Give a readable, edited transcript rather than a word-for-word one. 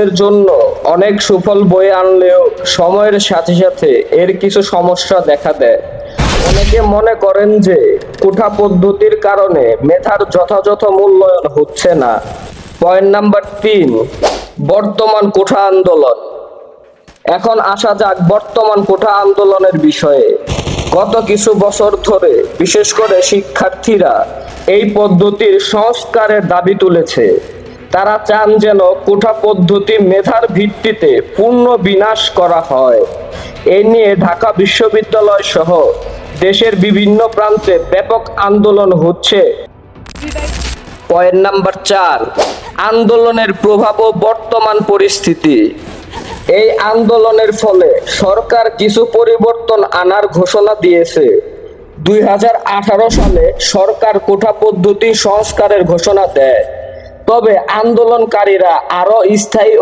এর জন্য অনেক সুফল বয়ে আনলেও সময়ের সাথে সাথে এর কিছু সমস্যা দেখা দেয়। অনেকে মনে করেন যে কোঠা পদ্ধতির কারণে মেধার যথাযথ মূল্যায়ন হচ্ছে না। পয়েন্ট নাম্বার 3, বর্তমান কোঠা আন্দোলন। এখন আসা যাক বর্তমান কোঠা আন্দোলনের বিষয়ে। গত কিছু বছর ধরে বিশেষ করে শিক্ষার্থীরা এই পদ্ধতির সংস্কারের দাবি তুলেছে। তারা চান যেন কোঠা পদ্ধতি মেধার ভিত্তিতে পূর্ণ বিনাশ করা হয়। এ নিয়ে ঢাকা বিশ্ববিদ্যালয় সহ দেশের বিভিন্ন প্রান্তে ব্যাপক আন্দোলন হচ্ছে। পয়েন্ট নাম্বার 4, আন্দোলনের প্রভাব ও বর্তমান পরিস্থিতি। এই আন্দোলনের ফলে সরকার কিছু পরিবর্তন আনার ঘোষণা দিয়েছে। 2018 সালে সরকার কোঠা পদ্ধতি সংস্কারের ঘোষণা দেয়। তবে আন্দোলনকারীরা আরো স্থায়ী